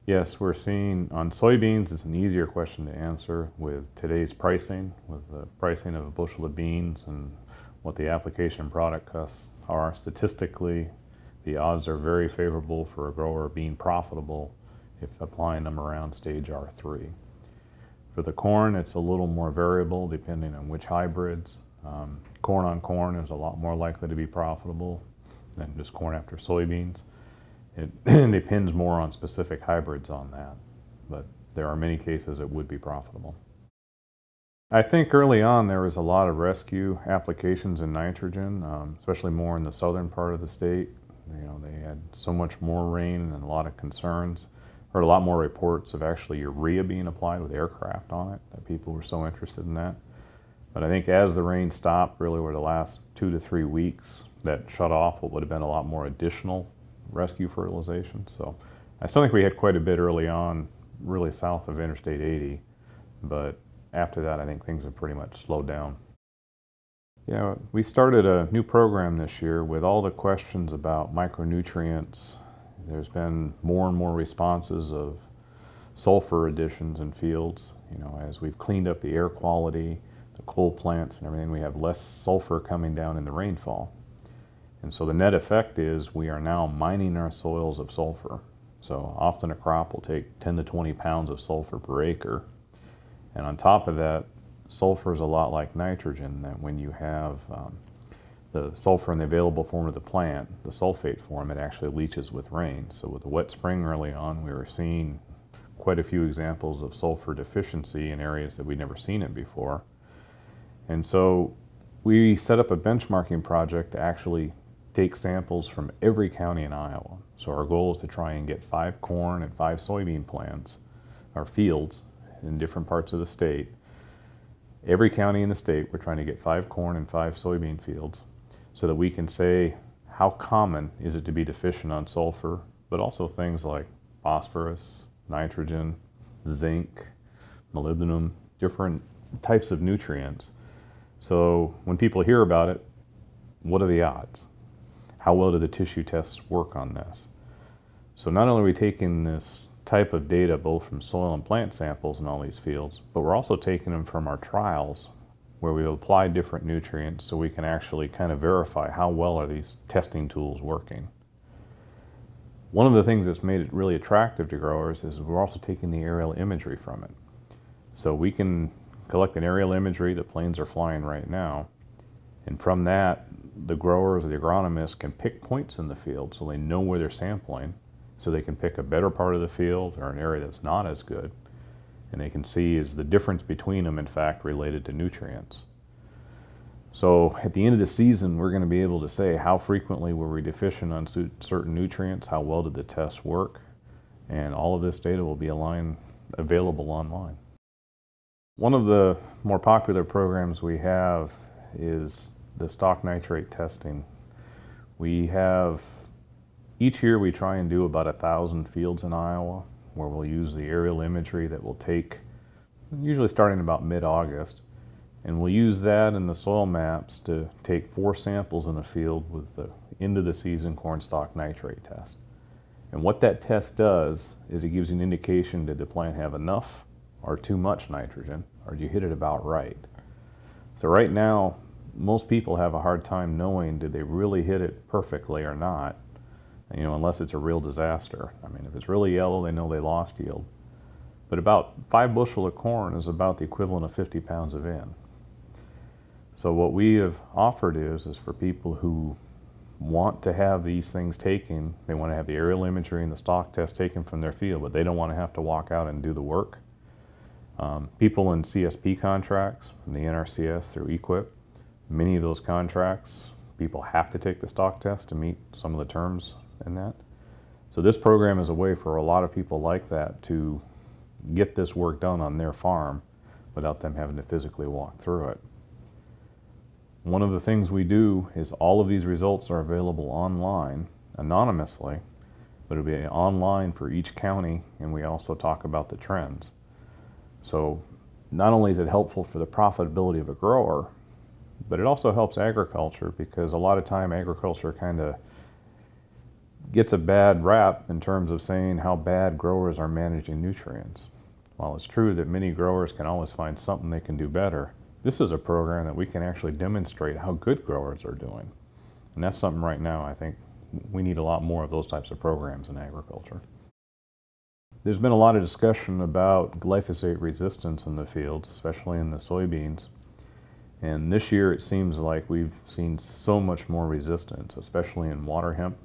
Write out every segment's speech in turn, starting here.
Yes, we're seeing on soybeans, it's an easier question to answer with today's pricing, with the pricing of a bushel of beans and what the application product costs are. Statistically, the odds are very favorable for a grower being profitable if applying them around stage R3. For the corn, it's a little more variable depending on which hybrids. Corn on corn is a lot more likely to be profitable than just corn after soybeans. It depends more on specific hybrids on that, but there are many cases it would be profitable. I think early on there was a lot of rescue applications in nitrogen, especially more in the southern part of the state. You know, they had so much more rain and a lot of concerns. Heard a lot more reports of actually urea being applied with aircraft on it, that people were so interested in that. But I think as the rain stopped, really over the last 2 to 3 weeks, that shut off what would have been a lot more additional rescue fertilization. So I still think we had quite a bit early on, really south of Interstate 80, but after that I think things have pretty much slowed down. Yeah, we started a new program this year with all the questions about micronutrients. There's been more and more responses of sulfur additions in fields. You know, as we've cleaned up the air quality, the coal plants and everything, we have less sulfur coming down in the rainfall. And so the net effect is we are now mining our soils of sulfur. So often a crop will take 10 to 20 pounds of sulfur per acre. And on top of that, sulfur is a lot like nitrogen, that when you have the sulfur in the available form of the plant, the sulfate form, it actually leaches with rain. So with the wet spring early on, we were seeing quite a few examples of sulfur deficiency in areas that we'd never seen it before. And so we set up a benchmarking project to actually take samples from every county in Iowa. So our goal is to try and get 5 corn and 5 soybean plants, or fields, in different parts of the state. Every county in the state, we're trying to get 5 corn and 5 soybean fields so that we can say how common is it to be deficient on sulfur, but also things like phosphorus, nitrogen, zinc, molybdenum, different types of nutrients. So when people hear about it, what are the odds? How well do the tissue tests work on this? So not only are we taking this type of data both from soil and plant samples in all these fields, but we're also taking them from our trials where we've applied different nutrients so we can actually kind of verify how well are these testing tools working. One of the things that's made it really attractive to growers is we're also taking the aerial imagery from it. So we can collect an aerial imagery, the planes are flying right now, and from that the growers or the agronomists can pick points in the field so they know where they're sampling, so they can pick a better part of the field or an area that's not as good, and they can see is the difference between them in fact related to nutrients. So at the end of the season we're going to be able to say how frequently were we deficient on certain nutrients, how well did the tests work, and all of this data will be available online. One of the more popular programs we have is the stock nitrate testing. Each year we try and do about 1,000 fields in Iowa where we'll use the aerial imagery that we'll take, usually starting about mid-August, and we'll use that in the soil maps to take 4 samples in the field with the end of the season corn stock nitrate test. And what that test does is it gives you an indication, did the plant have enough or too much nitrogen, or do you hit it about right? So right now, most people have a hard time knowing did they really hit it perfectly or not, you know, unless it's a real disaster. I mean, if it's really yellow, they know they lost yield. But about 5 bushel of corn is about the equivalent of 50 pounds of N. So what we have offered is for people who want to have these things taken, they want to have the aerial imagery and the stock test taken from their field, but they don't want to have to walk out and do the work. People in CSP contracts from the NRCS through EQIP, many of those contracts, people have to take the stock test to meet some of the terms in that. So this program is a way for a lot of people like that to get this work done on their farm without them having to physically walk through it. One of the things we do is all of these results are available online, anonymously, but it'll be online for each county, and we also talk about the trends. So not only is it helpful for the profitability of a grower, but it also helps agriculture, because a lot of time agriculture kind of gets a bad rap in terms of saying how bad growers are managing nutrients. While it's true that many growers can always find something they can do better, this is a program that we can actually demonstrate how good growers are doing. And that's something right now I think we need a lot more of those types of programs in agriculture. There's been a lot of discussion about glyphosate resistance in the fields, especially in the soybeans. And this year it seems like we've seen so much more resistance, especially in water hemp.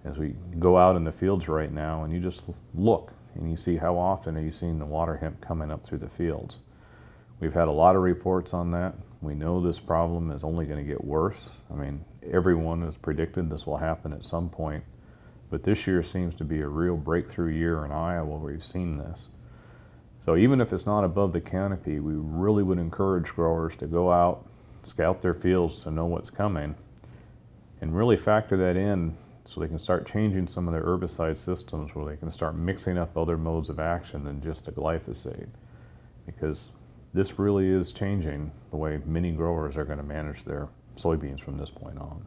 As we go out in the fields right now and you just look and you see how often are you seeing the water hemp coming up through the fields. We've had a lot of reports on that. We know this problem is only going to get worse. I mean, everyone has predicted this will happen at some point. But this year seems to be a real breakthrough year in Iowa where we've seen this. So even if it's not above the canopy, we really would encourage growers to go out, scout their fields to know what's coming, and really factor that in so they can start changing some of their herbicide systems where they can start mixing up other modes of action than just the glyphosate. Because this really is changing the way many growers are going to manage their soybeans from this point on.